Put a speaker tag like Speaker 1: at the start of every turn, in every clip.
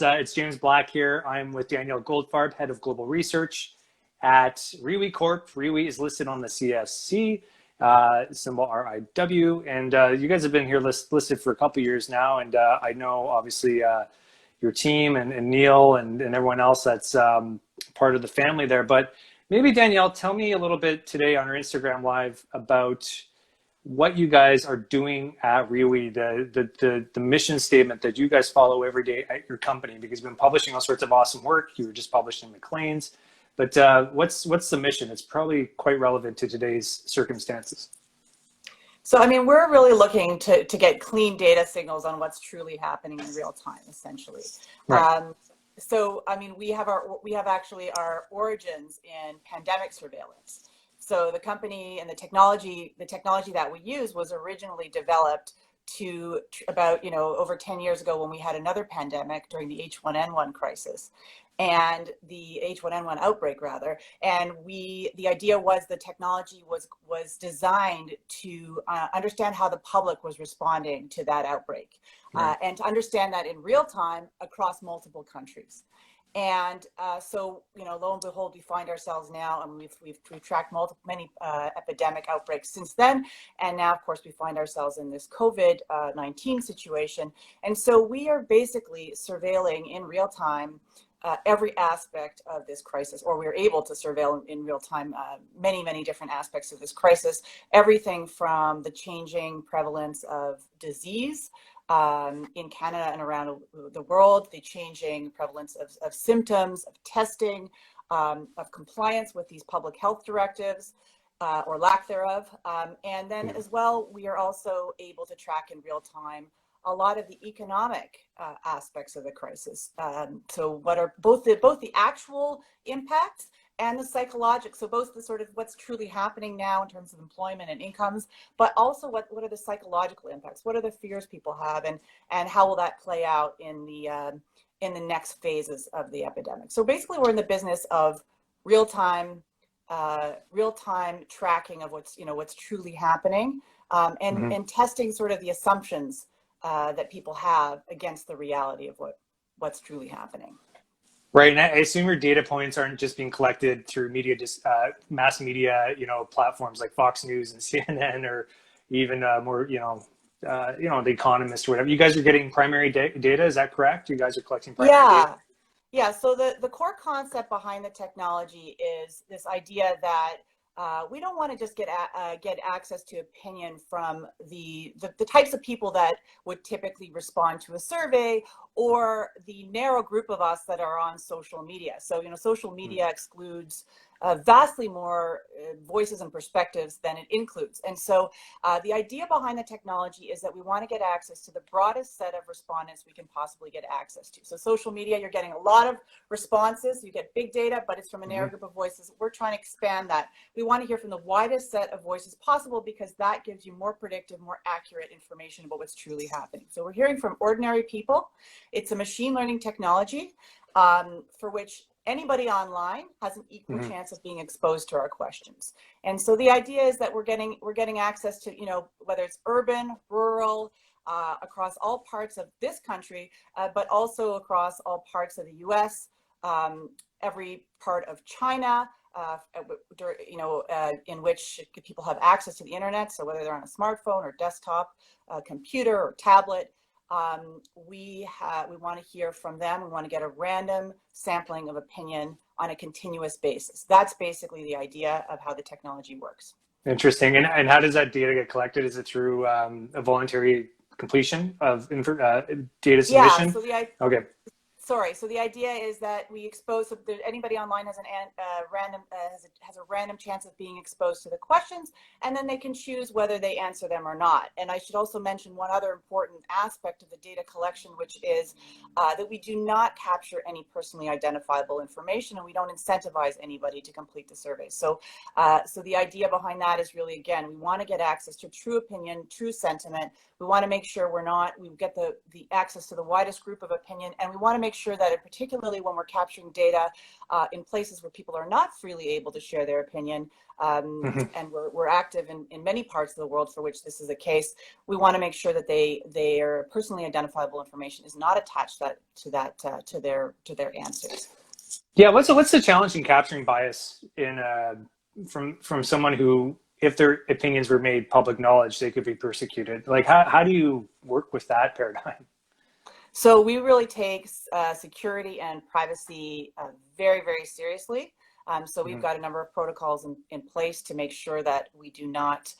Speaker 1: It's James Black here. I'm with Danielle Goldfarb, Head of Global Research at RIWI Corp. RIWI is listed on the CSE, symbol RIW. And you guys have been here listed for a couple of years now. And I know, obviously, your team and Neil and everyone else that's part of the family there. But maybe, Danielle, tell me a little bit today on our Instagram Live about what you guys are doing at RIWI, the mission statement that you guys follow every day at your company, because you've been publishing all sorts of awesome work. You were just published in Maclean's, but what's the mission? It's probably quite relevant to today's circumstances.
Speaker 2: So, I mean, we're really looking to get clean data signals on what's truly happening in real time, essentially. Right. So, I mean, we have actually our origins in pandemic surveillance. So the company and the technology that we use was originally developed to about, over 10 years ago when we had another pandemic during the H1N1 crisis and the H1N1 outbreak rather. And the idea was the technology was designed to understand how the public was responding to that outbreak, and to understand that in real time across multiple countries. And so, lo and behold, we find ourselves now, and we've tracked many epidemic outbreaks since then. And now, of course, we find ourselves in this COVID-19 situation. And so we are basically surveilling in real time every aspect of this crisis, or we're able to surveil in real time many, many different aspects of this crisis. Everything from the changing prevalence of disease in Canada and around the world, the changing prevalence of symptoms, of testing, of compliance with these public health directives, or lack thereof. And then as well, we are also able to track in real time a lot of the economic aspects of the crisis. So what are both the actual impacts and the psychological, so both the sort of what's truly happening now in terms of employment and incomes, but also what are the psychological impacts? What are the fears people have, and how will that play out in the next phases of the epidemic? So basically, we're in the business of real-time tracking of what's truly happening, and testing sort of the assumptions that people have against the reality of what's truly happening.
Speaker 1: Right, and I assume your data points aren't just being collected through media, just mass media, platforms like Fox News and CNN, or even more, The Economist or whatever. You guys are getting primary data, is that correct? You guys are collecting primary data?
Speaker 2: Yeah. So the core concept behind the technology is this idea that we don't want to just get access to opinion from the types of people that would typically respond to a survey, or the narrow group of us that are on social media. So, social media excludes vastly more voices and perspectives than it includes. And so the idea behind the technology is that we want to get access to the broadest set of respondents we can possibly get access to. So social media, you're getting a lot of responses, you get big data, but it's from a narrow group of voices. We're trying to expand that. We want to hear from the widest set of voices possible, because that gives you more predictive, more accurate information about what's truly happening. So we're hearing from ordinary people. It's a machine learning technology for which anybody online has an equal chance of being exposed to our questions. And so the idea is that we're getting access to, whether it's urban, rural, across all parts of this country, but also across all parts of the US, every part of China, in which people have access to the internet. So whether they're on a smartphone or desktop, computer or tablet, we want to hear from them. We want to get a random sampling of opinion on a continuous basis. That's basically the idea of how the technology works.
Speaker 1: Interesting. And how does that data get collected? Is it through a voluntary completion of data submission?
Speaker 2: Yeah, so the idea is that we expose, so anybody online has has a random chance of being exposed to the questions, and then they can choose whether they answer them or not. And I should also mention one other important aspect of the data collection, which is that we do not capture any personally identifiable information, and we don't incentivize anybody to complete the survey. So the idea behind that is really, again, we want to get access to true opinion, true sentiment. We want to make sure we get the access to the widest group of opinion, and we want to make make sure that, particularly when we're capturing data in places where people are not freely able to share their opinion, and we're active in many parts of the world for which this is the case, we want to make sure that their personally identifiable information is not attached to their answers.
Speaker 1: Yeah, what's the challenge in capturing bias in from someone who, if their opinions were made public knowledge, they could be persecuted? Like, how do you work with that paradigm?
Speaker 2: So we really take security and privacy very, very seriously. So we've got a number of protocols in place to make sure that we do not,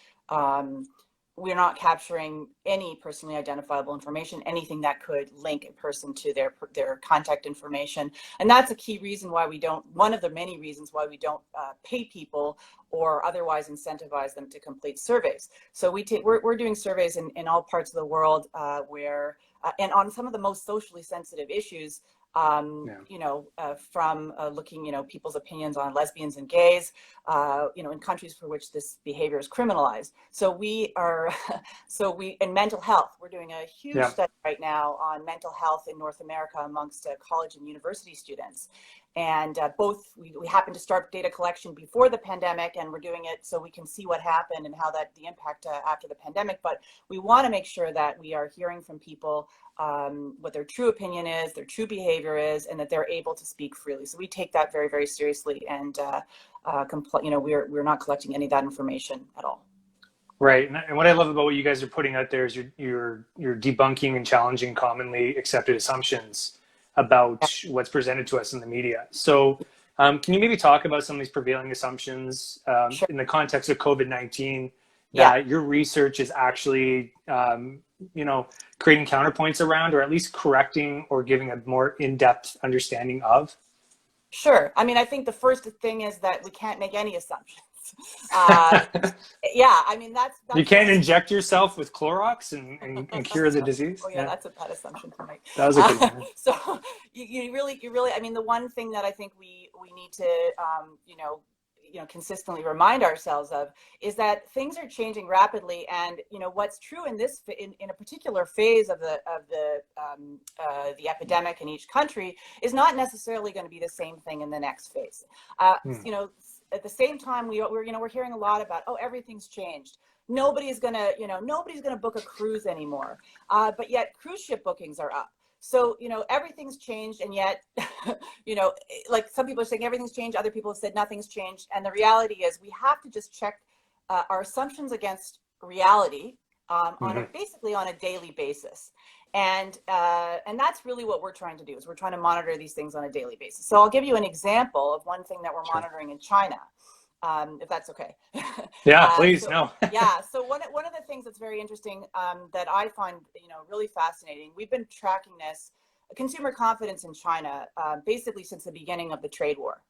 Speaker 2: we're not capturing any personally identifiable information, anything that could link a person to their contact information. And that's a key reason why we don't, one of the many reasons why we don't pay people or otherwise incentivize them to complete surveys. So we're doing surveys in all parts of the world where, and on some of the most socially sensitive issues, you know, from looking, you know, people's opinions on lesbians and gays, you know, in countries for which this behavior is criminalized. So we are, in mental health, we're doing a huge study right now on mental health in North America amongst college and university students. And we happen to start data collection before the pandemic, and we're doing it so we can see what happened and how the impact after the pandemic. But we want to make sure that we are hearing from people what their true opinion is, their true behavior is, and that they're able to speak freely. So we take that very, very seriously, and you know, we're not collecting any of that information at all.
Speaker 1: Right, and what I love about what you guys are putting out there is you're debunking and challenging commonly accepted assumptions about what's presented to us in the media. So can you maybe talk about some of these prevailing assumptions
Speaker 2: Sure.
Speaker 1: in the context of COVID-19 that your research is actually, you know, creating counterpoints around, or at least correcting or giving a more in-depth understanding of?
Speaker 2: Sure. I mean, I think the first thing is that we can't make any assumptions. Yeah, I mean, that's
Speaker 1: you can't inject yourself with Clorox and cure the disease.
Speaker 2: Oh yeah, that's a pet assumption for me.
Speaker 1: That was a good one.
Speaker 2: So you really, I mean, the one thing that I think we need to, you know, consistently remind ourselves of is that things are changing rapidly, and you know what's true in this in a particular phase of the epidemic in each country is not necessarily going to be the same thing in the next phase. You know, at the same time, we're hearing a lot about, oh, everything's changed. Nobody's gonna book a cruise anymore, but yet cruise ship bookings are up. So, you know, everything's changed, and yet, you know, like some people are saying everything's changed, other people have said nothing's changed. And the reality is we have to just check our assumptions against reality basically on a daily basis. And that's really what we're trying to do, is we're trying to monitor these things on a daily basis. So I'll give you an example of one thing that we're monitoring in China. If that's okay.
Speaker 1: Yeah, please. No.
Speaker 2: Yeah. So one of the things that's very interesting that I find, you know, really fascinating, we've been tracking this consumer confidence in China basically since the beginning of the trade war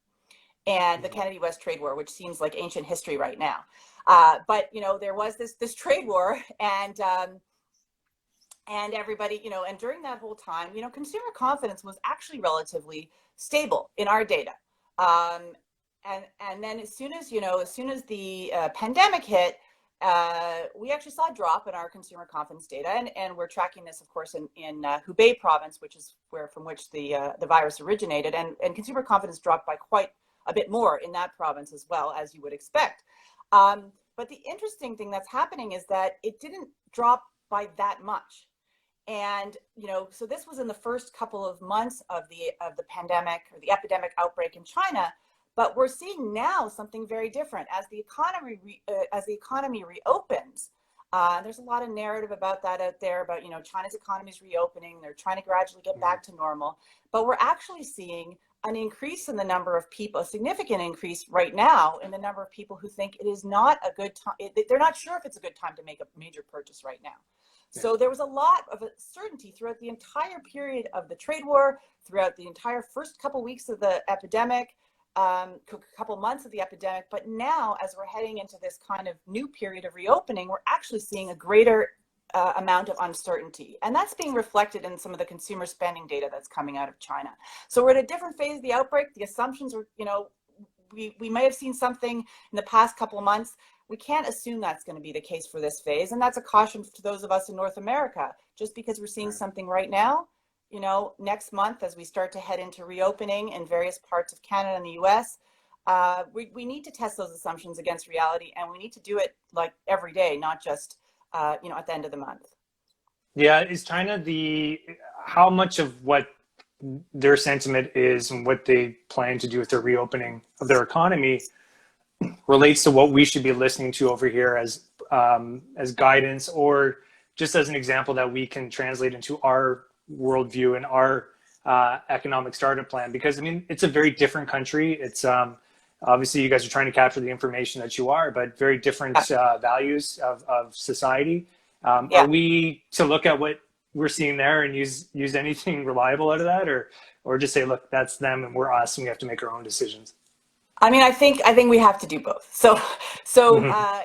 Speaker 2: and the Kennedy-West trade war, which seems like ancient history right now. But you know, there was this trade war, and everybody, you know, and during that whole time, you know, consumer confidence was actually relatively stable in our data. And then as soon as the pandemic hit, we actually saw a drop in our consumer confidence data, and we're tracking this, of course, in Hubei province, which is from which the virus originated, and consumer confidence dropped by quite a bit more in that province as well, as you would expect. But the interesting thing that's happening is that it didn't drop by that much. And, you know, so this was in the first couple of months of the pandemic, or the epidemic outbreak in China. But we're seeing now something very different as the economy reopens. There's a lot of narrative about that out there, about, you know, China's economy is reopening. They're trying to gradually get back to normal. But we're actually seeing an increase in the number of people, a significant increase right now in the number of people who think it is not a good time. They're not sure if it's a good time to make a major purchase right now. So there was a lot of uncertainty throughout the entire period of the trade war, throughout the entire first couple weeks of the epidemic, couple months of the epidemic. But now, as we're heading into this kind of new period of reopening, we're actually seeing a greater amount of uncertainty. And that's being reflected in some of the consumer spending data that's coming out of China. So we're at a different phase of the outbreak. The assumptions are, you know, we may have seen something in the past couple of months. We can't assume that's going to be the case for this phase. And that's a caution to those of us in North America. Just because we're seeing something right now, you know, next month as we start to head into reopening in various parts of Canada and the US, we need to test those assumptions against reality, and we need to do it like every day, not just, you know, at the end of the month.
Speaker 1: Yeah, is China how much of what their sentiment is and what they plan to do with their reopening of their economy relates to what we should be listening to over here as guidance, or just as an example that we can translate into our worldview and our economic startup plan? Because I mean, it's a very different country. It's obviously you guys are trying to capture the information that you are, but very different values of society. Are we to look at what we're seeing there and use anything reliable out of that, or just say, look, that's them and we're us and we have to make our own decisions?
Speaker 2: I mean, I think we have to do both. So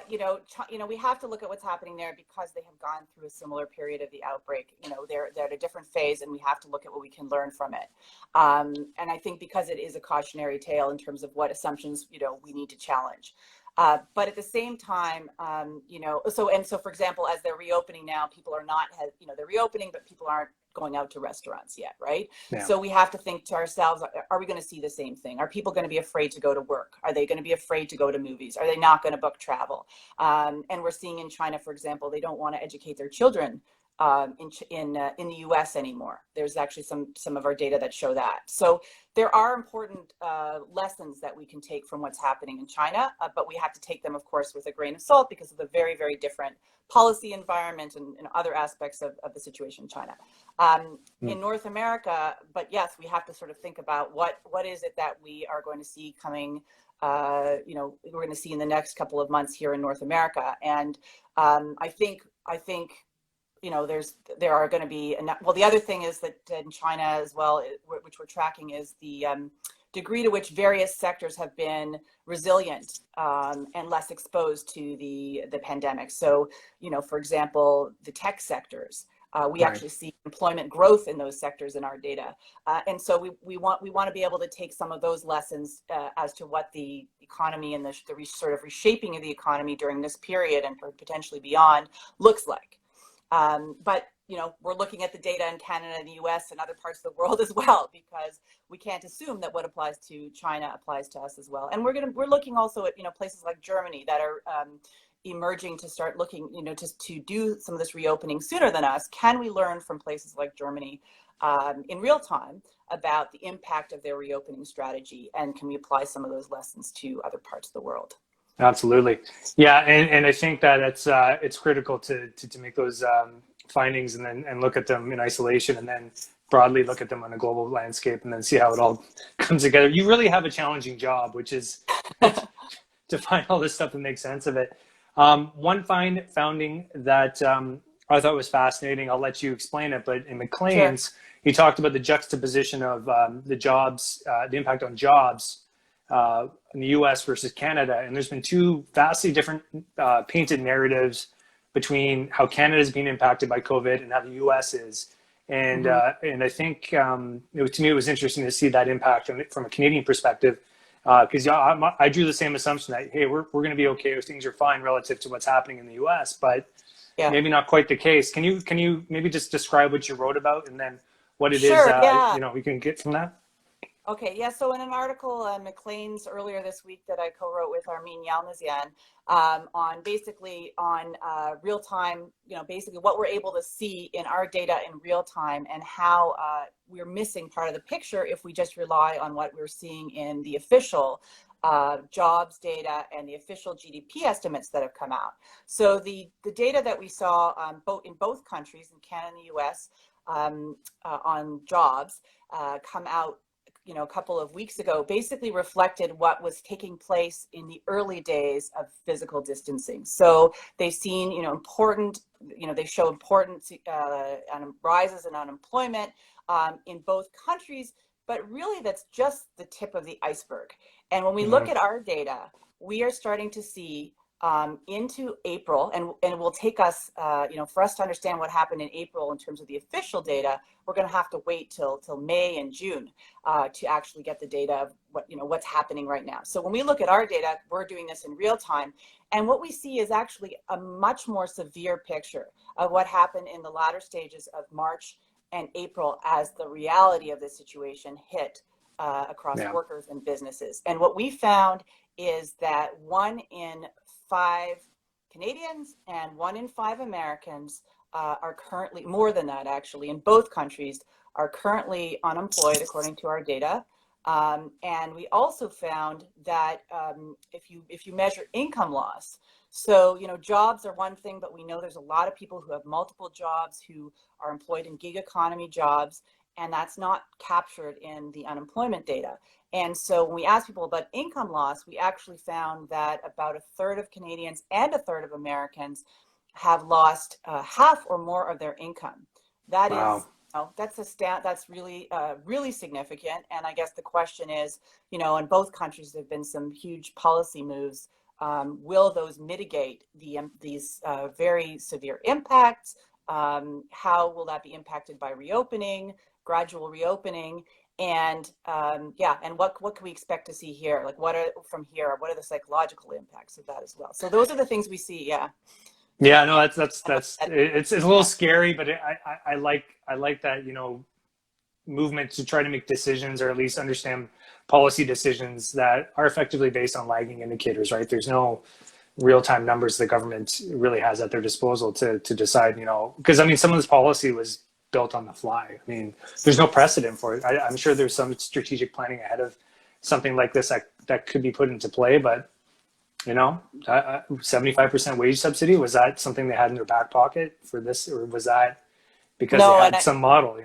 Speaker 2: you know, we have to look at what's happening there because they have gone through a similar period of the outbreak. You know, they're at a different phase, and we have to look at what we can learn from it. And I think because it is a cautionary tale in terms of what assumptions, you know, we need to challenge. But at the same time, you know, so for example, as they're reopening now, people are not, you know, they're reopening, but people aren't going out to restaurants yet, right? Yeah. So we have to think to ourselves, are we going to see the same thing? Are people going to be afraid to go to work? Are they going to be afraid to go to movies? Are they not going to book travel? And we're seeing in China, for example, they don't want to educate their children in the US anymore. There's actually some of our data that show that. So there are important lessons that we can take from what's happening in China, but we have to take them, of course, with a grain of salt because of the very, very different policy environment and other aspects of the situation in China. In North America, but yes, we have to sort of think about what is it that we are going to see coming, you know, we're going to see in the next couple of months here in North America. And I think, you know, there are going to be, well, the other thing is that in China as well, which we're tracking, is the degree to which various sectors have been resilient and less exposed to the pandemic. So, you know, for example, the tech sectors, we actually see employment growth in those sectors in our data. And so we want to be able to take some of those lessons as to what the economy and the sort of reshaping of the economy during this period and potentially beyond looks like. But, you know, we're looking at the data in Canada and the US and other parts of the world as well, because we can't assume that what applies to China applies to us as well. And we're looking also at, you know, places like Germany that are emerging to start looking, you know, just to do some of this reopening sooner than us. Can we learn from places like Germany in real time about the impact of their reopening strategy? And can we apply some of those lessons to other parts of the world?
Speaker 1: Absolutely. Yeah. And I think that it's critical to make those findings and look at them in isolation, and then broadly look at them on a global landscape, and then see how it all comes together. You really have a challenging job, which is to find all this stuff and make sense of it. One finding that I thought was fascinating, I'll let you explain it, but in McLean's, he talked about the juxtaposition of the impact on jobs in the US versus Canada. And there's been two vastly different painted narratives between how Canada is being impacted by COVID and how the US is. And and I think to me, it was interesting to see that impact from a Canadian perspective, because I drew the same assumption that, hey, we're going to be okay, things are fine relative to what's happening in the US, but maybe not quite the case. Can you maybe just describe what you wrote about, and then what it is you know, we can get from that?
Speaker 2: Okay, yeah, so in an article on Maclean's earlier this week that I co-wrote with Armin Yalnizyan on real time, you know, basically what we're able to see in our data in real time, and how we're missing part of the picture if we just rely on what we're seeing in the official jobs data and the official GDP estimates that have come out. So the data that we saw in both countries, in Canada and the US, on jobs come out, you know, a couple of weeks ago, basically reflected what was taking place in the early days of physical distancing. So they've seen, you know, they show important rises in unemployment in both countries, but really that's just the tip of the iceberg. And when we look at our data, we are starting to see into April, and it will take us, you know, for us to understand what happened in April in terms of the official data, we're going to have to wait till May and June to actually get the data of what's happening right now. So when we look at our data, we're doing this in real time, and what we see is actually a much more severe picture of what happened in the latter stages of March and April as the reality of the situation hit across
Speaker 1: Yeah.
Speaker 2: workers and businesses. And what we found is that 1 in 5 Canadians and 1 in 5 Americans are currently, more than that actually, in both countries, are currently unemployed according to our data. And we also found that if you measure income loss, so jobs are one thing, but we know there's a lot of people who have multiple jobs who are employed in gig economy jobs, and that's not captured in the unemployment data. And so when we asked people about income loss, we actually found that about a third of Canadians and a third of Americans have lost half or more of their income. That
Speaker 1: Wow.
Speaker 2: is, that's a stat that's really, really significant. And I guess the question is, in both countries, there have been some huge policy moves. Will those mitigate these very severe impacts? How will that be impacted by reopening, gradual reopening? And and what can we expect to see here? Like what are the psychological impacts of that as well? So those are the things we see. Yeah.
Speaker 1: Yeah, no, it's a little scary, but I like that, movement to try to make decisions or at least understand policy decisions that are effectively based on lagging indicators, right? There's no real-time numbers the government really has at their disposal to decide, because I mean, some of this policy was built on the fly. I mean, there's no precedent for it. I'm sure there's some strategic planning ahead of something like this that could be put into play, but 75% wage subsidy, was that something they had in their back pocket for this, or was that because they had some model,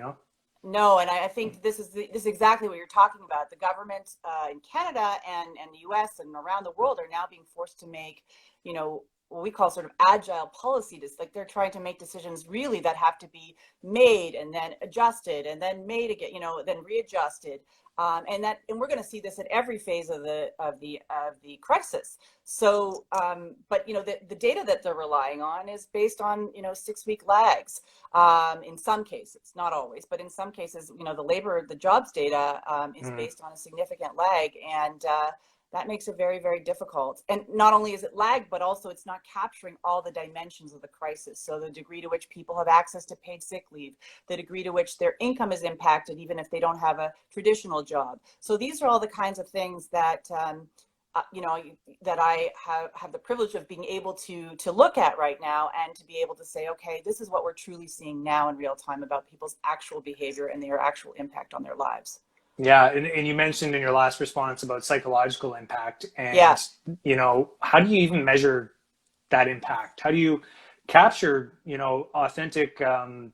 Speaker 2: No, and I think this is exactly what you're talking about. The government in Canada and the US and around the world are now being forced to make, what we call sort of agile policy. Like they're trying to make decisions really that have to be made and then adjusted and then made again, then readjusted. And we're going to see this at every phase of the crisis. So, but the data that they're relying on is based on 6-week lags. In some cases, not always, but in some cases, the jobs data is based on a significant lag, and that makes it very, very difficult. And not only is it lagged, but also it's not capturing all the dimensions of the crisis. So the degree to which people have access to paid sick leave, the degree to which their income is impacted, even if they don't have a traditional job. So these are all the kinds of things that, that I have the privilege of being able to look at right now, and to be able to say, okay, this is what we're truly seeing now in real time about people's actual behavior and their actual impact on their lives.
Speaker 1: Yeah, and you mentioned in your last response about psychological impact, and how do you even measure that impact? How do you capture authentic data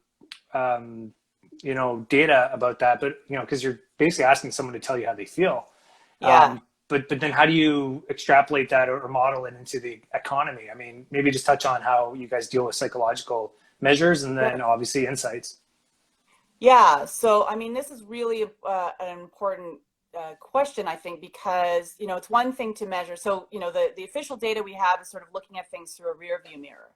Speaker 1: about that? But because you're basically asking someone to tell you how they feel. But then how do you extrapolate that or model it into the economy? I mean, maybe just touch on how you guys deal with psychological measures, and then obviously insights.
Speaker 2: Yeah, so I mean, this is really an important question, I think, because it's one thing to measure. So the official data we have is sort of looking at things through a rear view mirror.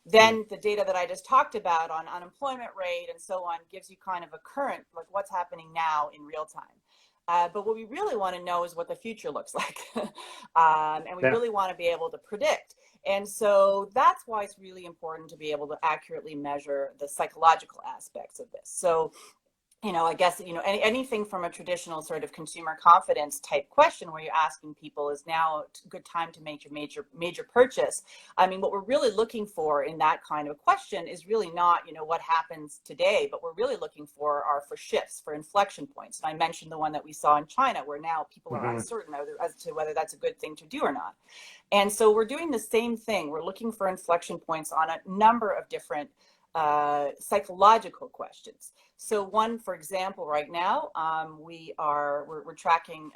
Speaker 2: Then the data that I just talked about on unemployment rate and so on gives you kind of a current, like what's happening now in real time. But what we really want to know is what the future looks like, and we really want to be able to predict. And so that's why it's really important to be able to accurately measure the psychological aspects of this. So, I guess, anything from a traditional sort of consumer confidence type question where you're asking people, is now a good time to make your major purchase? I mean, what we're really looking for in that kind of question is really not, what happens today, but we're really looking for shifts, for inflection points. And I mentioned the one that we saw in China, where now people are uncertain as to whether that's a good thing to do or not. And so we're doing the same thing. We're looking for inflection points on a number of different psychological questions. So one, for example, right now, we're tracking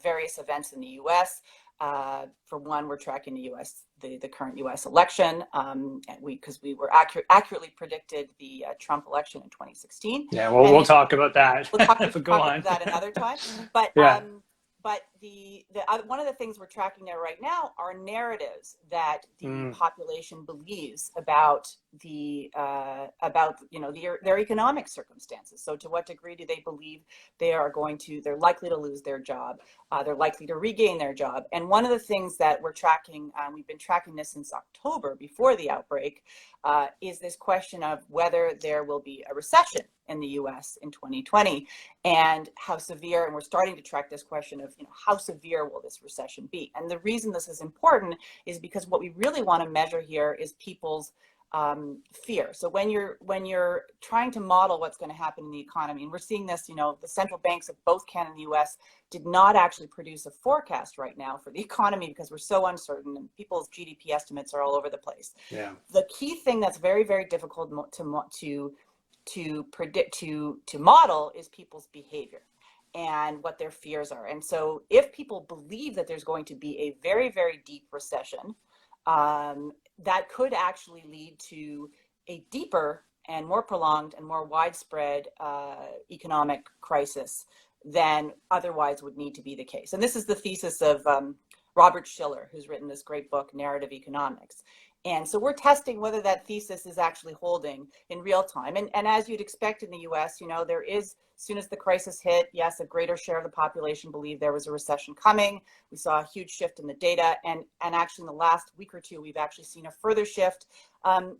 Speaker 2: various events in the U.S. For one, we're tracking the current U.S. election, because we were accurately predicted the Trump election in 2016.
Speaker 1: Yeah, well, we'll talk about that.
Speaker 2: We'll talk
Speaker 1: about
Speaker 2: that another time. But but one of the things we're tracking there right now are narratives that the population believes about their economic circumstances. So to what degree do they believe they're likely to lose their job? They're likely to regain their job. And one of the things that we're tracking, we've been tracking this since October, before the outbreak, is this question of whether there will be a recession in the US in 2020, and how severe, and we're starting to track this question of, how severe will this recession be? And the reason this is important is because what we really want to measure here is people's fear. So when you're trying to model what's going to happen in the economy, and we're seeing this, the central banks of both Canada and the US did not actually produce a forecast right now for the economy because we're so uncertain and people's GDP estimates are all over the place.
Speaker 1: Yeah.
Speaker 2: The key thing that's very, very difficult to predict, to model, is people's behavior and what their fears are. And so if people believe that there's going to be a very, very deep recession, that could actually lead to a deeper and more prolonged and more widespread economic crisis than otherwise would need to be the case. And this is the thesis of Robert Shiller, who's written this great book, Narrative Economics. And so we're testing whether that thesis is actually holding in real time. And as you'd expect in the US, there is, as soon as the crisis hit, yes, a greater share of the population believed there was a recession coming. We saw a huge shift in the data. And actually in the last week or two, we've actually seen a further shift.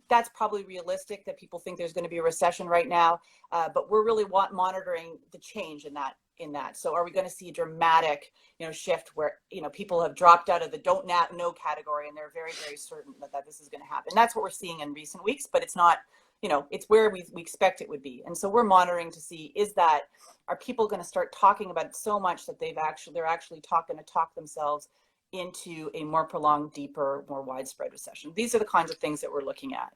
Speaker 2: That's probably realistic that people think there's going to be a recession right now. But we're really monitoring the change in that. So are we going to see a dramatic, shift where, people have dropped out of the don't know category and they're very, very certain that this is going to happen? That's what we're seeing in recent weeks, but it's not, it's where we expect it would be. And so we're monitoring to see, are people going to start talking about it so much that they're actually going to talk themselves into a more prolonged, deeper, more widespread recession? These are the kinds of things that we're looking at.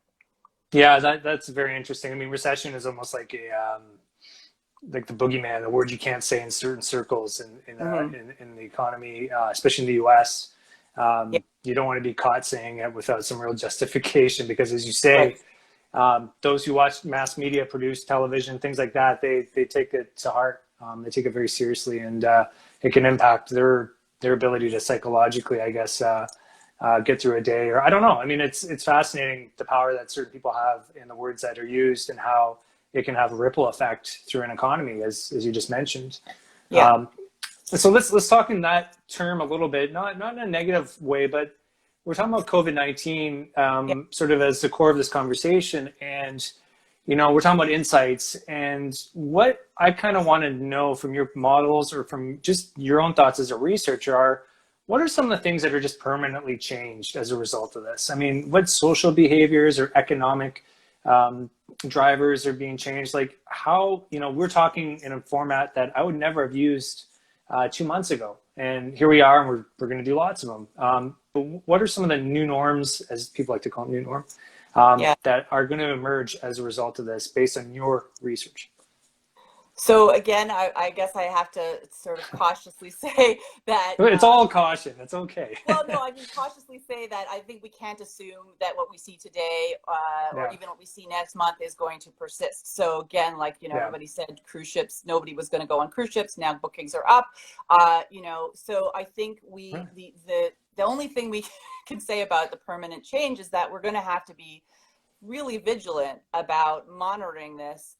Speaker 1: Yeah, that's very interesting. I mean, recession is almost like like the boogeyman, the word you can't say in certain circles in the economy, especially in the US. You don't want to be caught saying it without some real justification, because as you say, right, those who watch mass media, produce television, things like that, they take it to heart. They take it very seriously, and it can impact their ability to psychologically, I guess, get through a day, or I don't know. I mean, it's fascinating the power that certain people have in the words that are used and how it can have a ripple effect through an economy, as you just mentioned.
Speaker 2: Yeah.
Speaker 1: So let's talk in that term a little bit, not in a negative way, but we're talking about COVID-19 sort of as the core of this conversation. And, we're talking about insights, and what I kind of want to know from your models or from just your own thoughts as a researcher are, what are some of the things that are just permanently changed as a result of this? I mean, what social behaviors or economic drivers are being changed? Like how, we're talking in a format that I would never have used 2 months ago. And here we are, and we're going to do lots of them. But what are some of the new norms, as people like to call them, new norm, that are going to emerge as a result of this based on your research?
Speaker 2: So again, I guess I have to sort of cautiously say that
Speaker 1: it's all caution. It's okay.
Speaker 2: Well, no, I mean cautiously say that I think we can't assume that what we see today or even what we see next month is going to persist. So again, like everybody said, cruise ships. Nobody was going to go on cruise ships. Now bookings are up. So I think the only thing we can say about the permanent change is that we're going to have to be really vigilant about monitoring this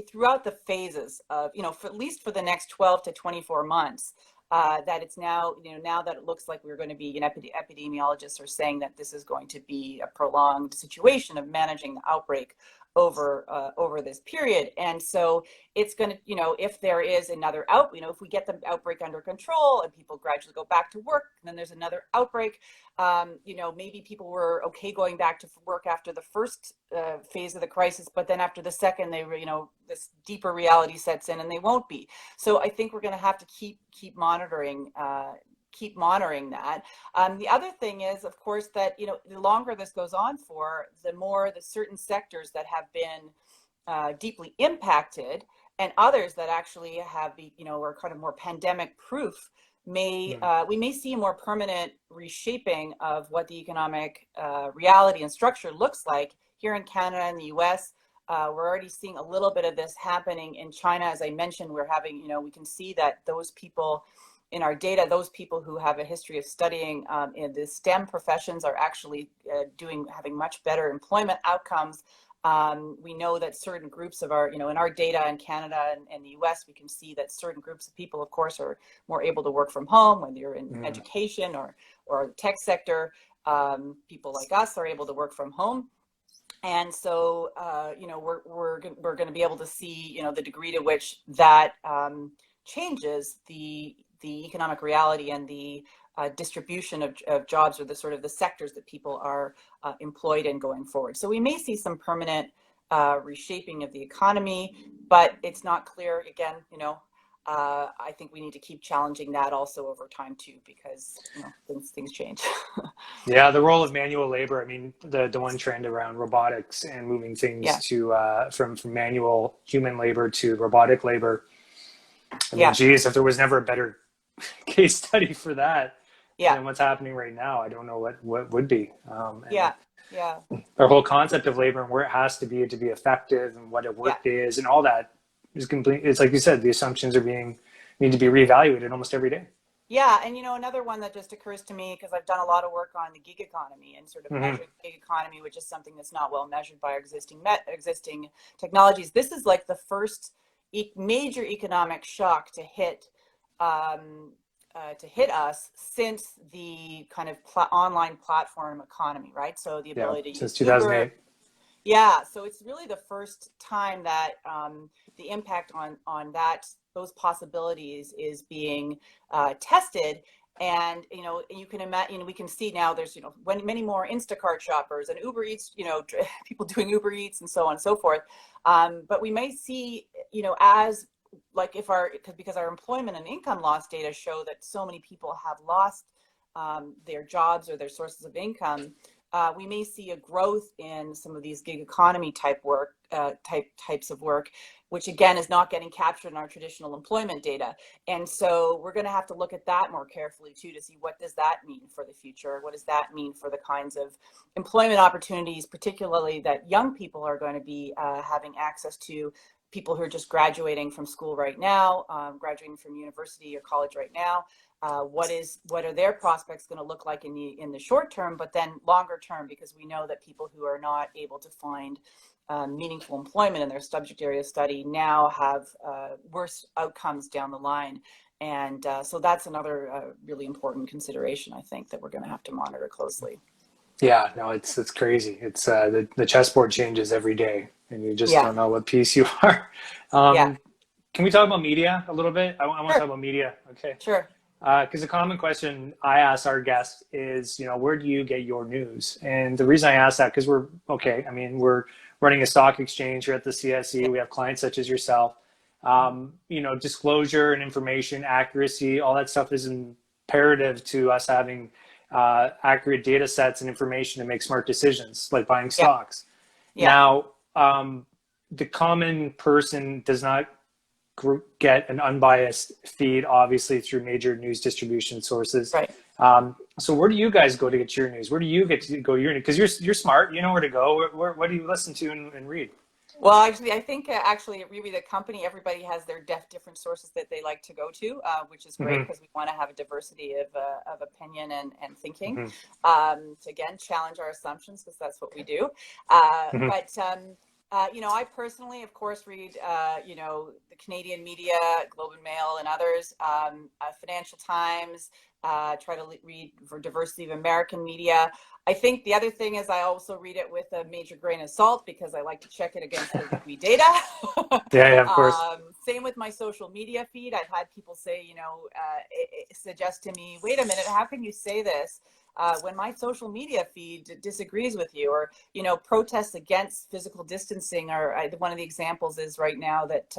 Speaker 2: throughout the phases of, for at least for the next 12 to 24 months, that it's now, now that it looks like we're going to be, epidemiologists are saying that this is going to be a prolonged situation of managing the outbreak over this period. And so it's going to, if there is another if we get the outbreak under control and people gradually go back to work, and then there's another outbreak, maybe people were okay going back to work after the first phase of the crisis, but then after the second, they were, this deeper reality sets in and they won't be. So I think we're going to have to keep monitoring that. The other thing is, of course, that, the longer this goes on for, the more the certain sectors that have been deeply impacted and others that actually have been, are kind of more pandemic proof, we may see a more permanent reshaping of what the economic reality and structure looks like here in Canada and the US. We're already seeing a little bit of this happening in China. As I mentioned, we're having, we can see that those people in our data, those people who have a history of studying in the STEM professions are actually having much better employment outcomes. We know that certain groups of our, in our data in Canada and the US, we can see that certain groups of people, of course, are more able to work from home, whether you're in education or the tech sector. People like us are able to work from home. And so, we're going to be able to see, the degree to which that changes the economic reality and the distribution of jobs, or the sort of the sectors that people are employed in going forward. So we may see some permanent reshaping of the economy, but it's not clear. Again, I think we need to keep challenging that also over time too, because things change.
Speaker 1: Yeah, the role of manual labor. I mean, the one trend around robotics and moving things to from manual human labor to robotic labor. I mean, geez, if there was never a better case study for that than what's happening right now, I don't know what would be. Our whole concept of labor and where it has to be effective, and what a work day is, and all that is complete. It's like you said, the assumptions need to be reevaluated almost every day.
Speaker 2: Yeah, and another one that just occurs to me, because I've done a lot of work on the gig economy and sort of measuring gig economy, which is something that's not well measured by our existing technologies. This is like the first major economic shock to hit us since the kind of online platform economy, right? So the ability to
Speaker 1: since 2008.
Speaker 2: Yeah, so it's really the first time that the impact on those possibilities is being tested. And you can imagine, we can see now there's many more Instacart shoppers and Uber Eats, people doing Uber Eats and so on and so forth. But we may see, as like because our employment and income loss data show that so many people have lost their jobs or their sources of income. We may see a growth in some of these gig economy types of work, which again is not getting captured in our traditional employment data. And so we're going to have to look at that more carefully too, to see what does that mean for the future? What does that mean for the kinds of employment opportunities, particularly that young people are going to be having access to, people who are just graduating from school right now, graduating from university or college right now. What are their prospects going to look like in the short term, but then longer term, because we know that people who are not able to find meaningful employment in their subject area of study now have worse outcomes down the line. And so that's another really important consideration, I think, that we're going to have to monitor closely.
Speaker 1: Yeah, no, it's crazy. It's the chessboard changes every day, and you just don't know what piece you are. Can we talk about media a little bit? I want to talk about media. Okay.
Speaker 2: Sure.
Speaker 1: Because a common question I ask our guests is, where do you get your news? And the reason I ask that, because we're running a stock exchange here at the CSE. We have clients such as yourself. Disclosure and information accuracy, all that stuff is imperative to us having accurate data sets and information to make smart decisions, like buying stocks. Now, the common person does not get an unbiased feed, obviously, through major news distribution sources.
Speaker 2: Right.
Speaker 1: So where do you guys go to get your news? Where do you get to go your news? Because you're smart, you know where to go. What do you listen to and read?
Speaker 2: Well, actually, I think at RIWI, the company, everybody has their different sources that they like to go to, which is great because we want to have a diversity of opinion and thinking to, again, challenge our assumptions, because that's what we do. But I personally, of course, read, the Canadian media, Globe and Mail and others, Financial Times, try to read for diversity of American media. I think the other thing is I also read it with a major grain of salt, because I like to check it against the RIWI data.
Speaker 1: Yeah, of course.
Speaker 2: Same with my social media feed. I've had people say, suggest to me, wait a minute, how can you say this when my social media feed disagrees with you? Or, protests against physical distancing are, one of the examples is right now that,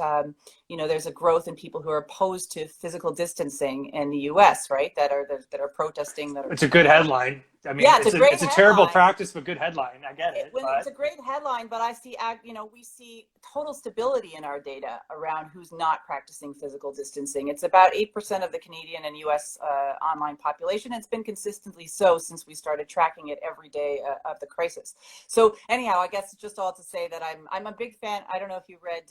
Speaker 2: there's a growth in people who are opposed to physical distancing in the US, right? That are protesting. It's
Speaker 1: a good headline. I mean, it's a terrible practice, but good headline. I get it.
Speaker 2: It's a great headline, but I see, we see total stability in our data around who's not practicing physical distancing. It's about 8% of the Canadian and US online population. It's been consistently so since we started tracking it every day of the crisis. So anyhow, I guess just all to say that I'm a big fan. I don't know if you read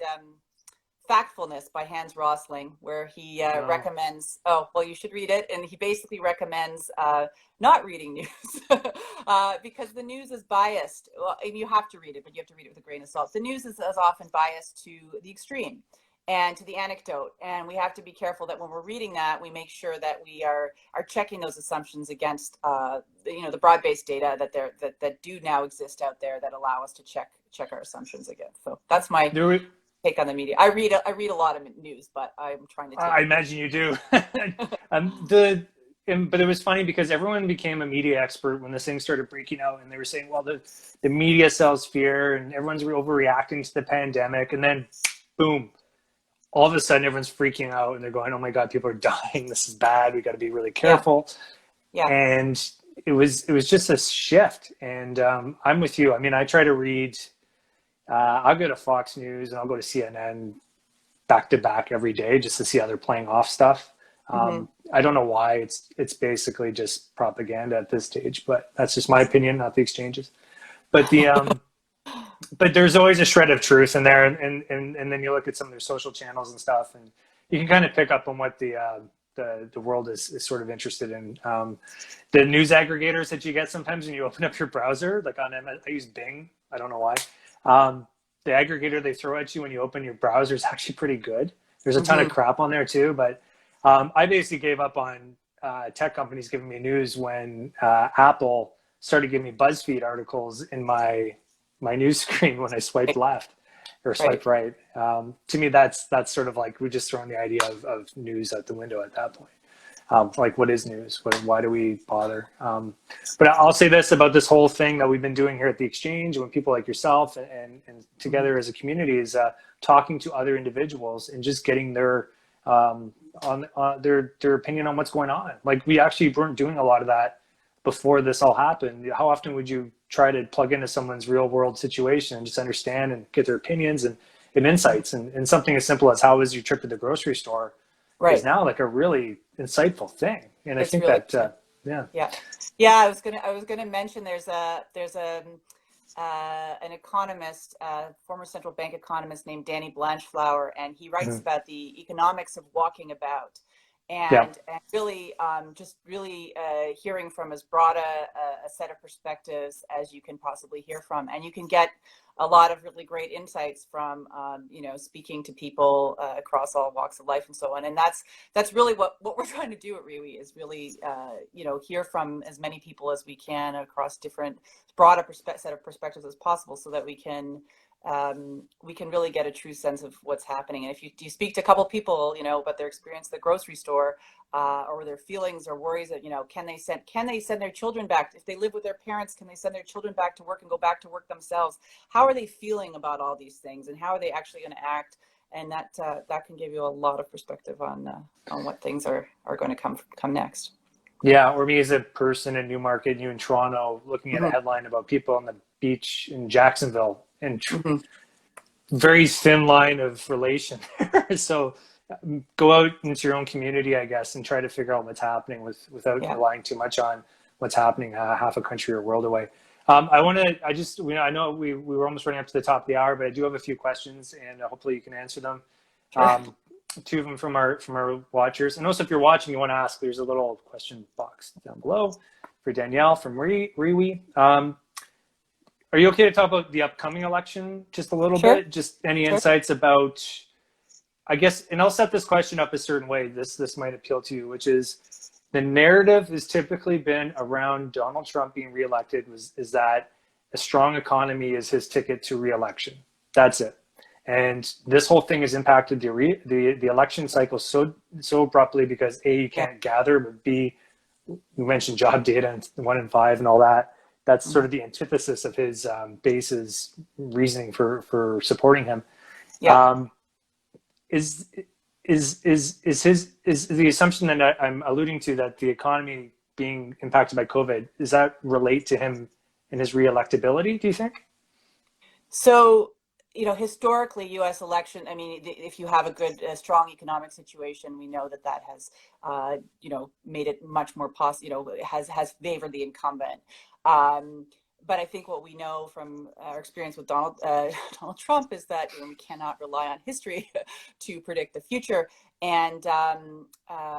Speaker 2: Factfulness by Hans Rosling, where he recommends, you should read it. And he basically recommends not reading news because the news is biased. Well, and you have to read it, but you have to read it with a grain of salt. The news is often biased to the extreme. and to the anecdote. And we have to be careful that when we're reading that, we make sure that we are checking those assumptions against the broad-based data that do now exist out there that allow us to check our assumptions again. So that's my take on the media. I read a lot of news, but I'm trying to take
Speaker 1: I imagine you do. But it was funny because everyone became a media expert when this thing started breaking out, and they were saying, well, the media sells fear and everyone's overreacting to the pandemic, and then boom, all of a sudden everyone's freaking out and they're going, oh my God, people are dying. This is bad. We got to be really careful.
Speaker 2: Yeah.
Speaker 1: And it was just a shift. And I'm with you. I mean, I try to read, I'll go to Fox News and I'll go to CNN back to back every day just to see how they're playing off stuff. I don't know why. It's basically just propaganda at this stage, but that's just my opinion, not the exchanges. But but there's always a shred of truth in there, and then you look at some of their social channels and stuff, and you can kind of pick up on what the world is sort of interested in. The news aggregators that you get sometimes when you open up your browser, like I use Bing. I don't know why. The aggregator they throw at you when you open your browser is actually pretty good. There's a ton of crap on there too, but I basically gave up on tech companies giving me news when Apple started giving me BuzzFeed articles in my news screen when I swiped left or swiped right. To me, that's sort of like we just thrown the idea of news out the window at that point. Like, what is news? Why do we bother? But I'll say this about this whole thing that we've been doing here at the Exchange, when people like yourself and together as a community is talking to other individuals and just getting their their opinion on what's going on. Like, we actually weren't doing a lot of that before this all happened. How often would you try to plug into someone's real world situation and just understand and get their opinions and insights, and something as simple as how was your trip to the grocery store is now like a really insightful thing. And I think really that
Speaker 2: I was gonna mention there's an economist, former central bank economist named Danny Blanchflower, and he writes about the economics of walking about. And really, hearing from as broad a set of perspectives as you can possibly hear from, and you can get a lot of really great insights from, speaking to people across all walks of life and so on. And that's really what we're trying to do at RIWI is really, hear from as many people as we can across different, broader set of perspectives as possible, so that we can really get a true sense of what's happening. And if you speak to a couple people, about their experience at the grocery store, or their feelings or worries that, can they send their children back? If they live with their parents, can they send their children back to work and go back to work themselves? How are they feeling about all these things, and how are they actually going to act? And that can give you a lot of perspective on what things are going to come next.
Speaker 1: Yeah, or me as a person in Newmarket, you in Toronto, looking at a headline about people on the beach in Jacksonville, and very thin line of relation. So go out into your own community, I guess, and try to figure out what's happening without relying too much on what's happening half a country or world away. I know we were almost running up to the top of the hour, but I do have a few questions, and hopefully you can answer them. Sure. Two of them from our watchers. And also, if you're watching, you want to ask, there's a little question box down below for Danielle from RIWI. Are you okay to talk about the upcoming election just a little bit? Just any insights about, I guess, and I'll set this question up a certain way. This might appeal to you, which is the narrative has typically been around Donald Trump being reelected is that a strong economy is his ticket to reelection. That's it. And this whole thing has impacted the election cycle so abruptly because A, you can't gather, but B, you mentioned job data and 1 in 5 and all that. That's sort of the antithesis of his base's reasoning for supporting him. Yeah. Is the assumption that I'm alluding to, that the economy being impacted by COVID, does that relate to him in his reelectability, do you think?
Speaker 2: So, historically, U.S. election, I mean, if you have a strong economic situation, we know that has, made it much more possible, has favored the incumbent. But I think what we know from our experience with Donald Trump is that we cannot rely on history to predict the future. And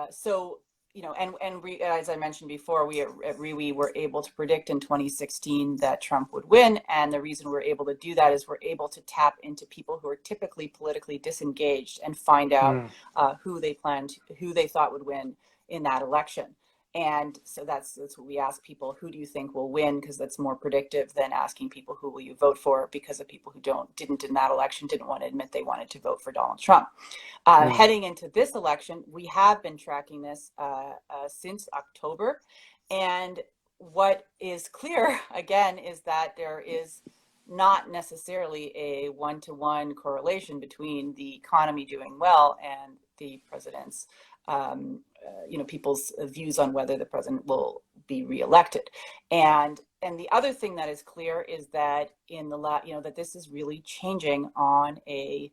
Speaker 2: so as I mentioned before, we at RIWI were able to predict in 2016 that Trump would win. And the reason we're able to do that is we're able to tap into people who are typically politically disengaged and find out who they thought would win in that election. And so that's what we ask people: who do you think will win? Because that's more predictive than asking people who will you vote for, because the people who didn't in that election didn't want to admit they wanted to vote for Donald Trump. Heading into this election, we have been tracking this since October. And what is clear, again, is that there is not necessarily a one-to-one correlation between the economy doing well and the president's people's views on whether the president will be reelected. And the other thing that is clear is that that this is really changing on a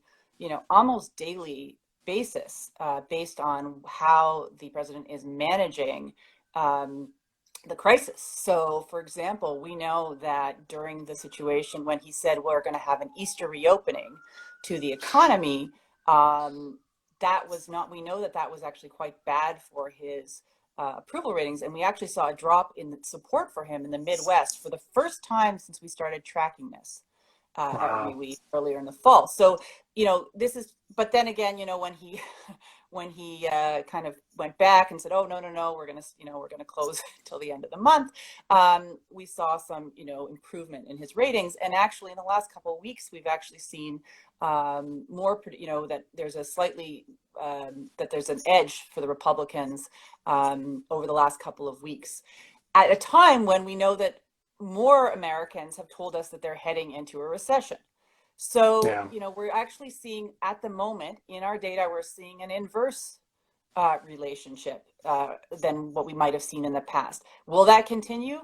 Speaker 2: almost daily basis, based on how the president is managing the crisis. So, for example, we know that during the situation when he said we're going to have an Easter reopening to the economy, we know that was actually quite bad for his approval ratings. And we actually saw a drop in the support for him in the Midwest for the first time since we started tracking this at RIWI earlier in the fall. So, but then again, when he kind of went back and said, oh, no, we're going to close till the end of the month, we saw some, improvement in his ratings. And actually in the last couple of weeks, we've actually seen more, that there's that there's an edge for the Republicans over the last couple of weeks, at a time when we know that more Americans have told us that they're heading into a recession. So, we're actually seeing at the moment in our data, we're seeing an inverse relationship than what we might have seen in the past. Will that continue?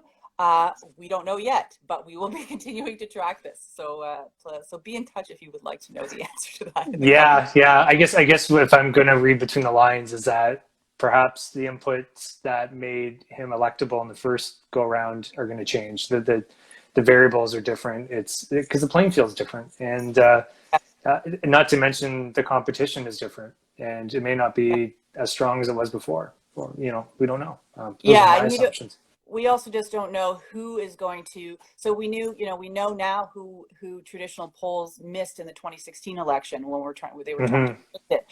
Speaker 2: We don't know yet, but we will be continuing to track this. So, so be in touch if you would like to know the answer to that.
Speaker 1: Yeah. I guess if I'm going to read between the lines, is that perhaps the inputs that made him electable in the first go around are going to change. The variables are different. It's because the playing field is different, and not to mention the competition is different, and it may not be as strong as it was before. Or, we don't know. Those are my assumptions.
Speaker 2: We also just don't know who is going to. So we know now who traditional polls missed in the 2016 election when they were trying to predict it.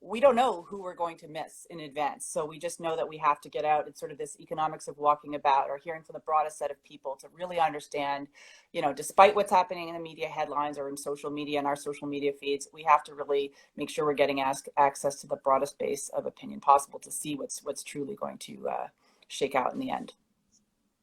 Speaker 2: We don't know who we're going to miss in advance. So we just know that we have to get out. It's sort of this economics of walking about, or hearing from the broadest set of people to really understand, despite what's happening in the media headlines or in social media and our social media feeds, we have to really make sure we're getting access to the broadest base of opinion possible to see what's truly going to shake out in the end.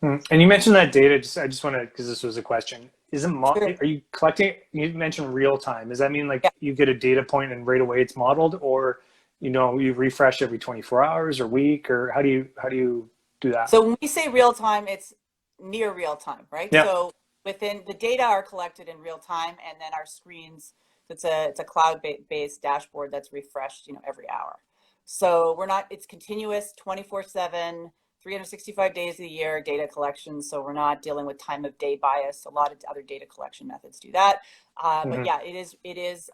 Speaker 1: And you mentioned that data. I just want to, because this was a question.
Speaker 2: Sure.
Speaker 1: Are you collecting? You mentioned real time. Does that mean you get a data point and right away it's modeled, or you refresh every 24 hours or week, or how do you do that?
Speaker 2: So when we say real time, it's near real time, right? Yeah. So within the data are collected in real time, and then our screens. It's a cloud-based dashboard that's refreshed every hour. So it's continuous 24/7. 365 days a year data collection, so we're not dealing with time of day bias. A lot of other data collection methods do that, but yeah, it is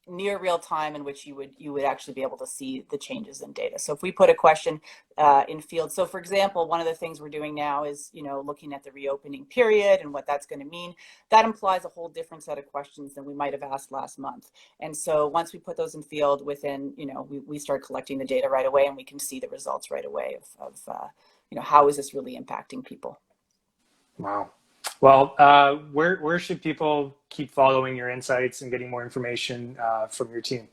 Speaker 2: near real time in which you would actually be able to see the changes in data. So if we put a question in field, so for example, one of the things we're doing now is looking at the reopening period and what that's going to mean. That implies a whole different set of questions than we might have asked last month. And so once we put those in field, within we start collecting the data right away, and we can see the results right away of how is this really impacting people.
Speaker 1: Wow. Well, where should people keep following your insights and getting more information from your team?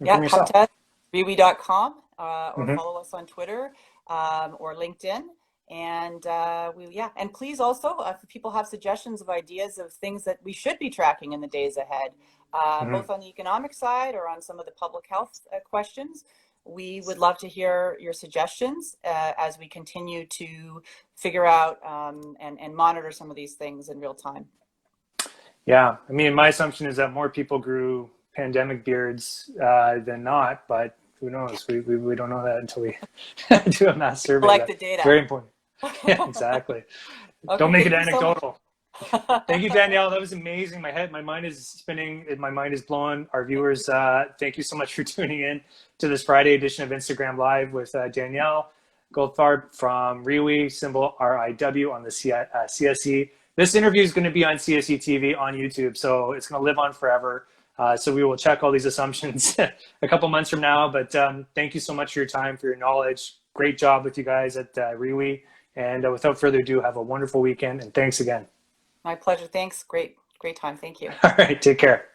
Speaker 2: Contact RIWI.com or follow us on Twitter or LinkedIn. And and please also, if people have suggestions of ideas of things that we should be tracking in the days ahead, both on the economic side or on some of the public health questions, we would love to hear your suggestions as we continue to figure out and monitor some of these things in real time.
Speaker 1: Yeah, I mean, my assumption is that more people grew pandemic beards than not, but who knows? We don't know that until we do a mass survey.
Speaker 2: Collect the data.
Speaker 1: Very important. Yeah, exactly. Okay, don't make it anecdotal. Thank you, Danielle. That was amazing. My mind is spinning. My mind is blown. Our viewers, thank you so much for tuning in to this Friday edition of Instagram Live with Danielle Goldfarb from RIWI, symbol RIW on the CSE. This interview is going to be on CSE TV on YouTube, so it's going to live on forever. So we will check all these assumptions a couple months from now. But thank you so much for your time, for your knowledge. Great job with you guys at RIWI. And without further ado, have a wonderful weekend. And thanks again.
Speaker 2: My pleasure. Thanks. Great time. Thank you.
Speaker 1: All right. Take care.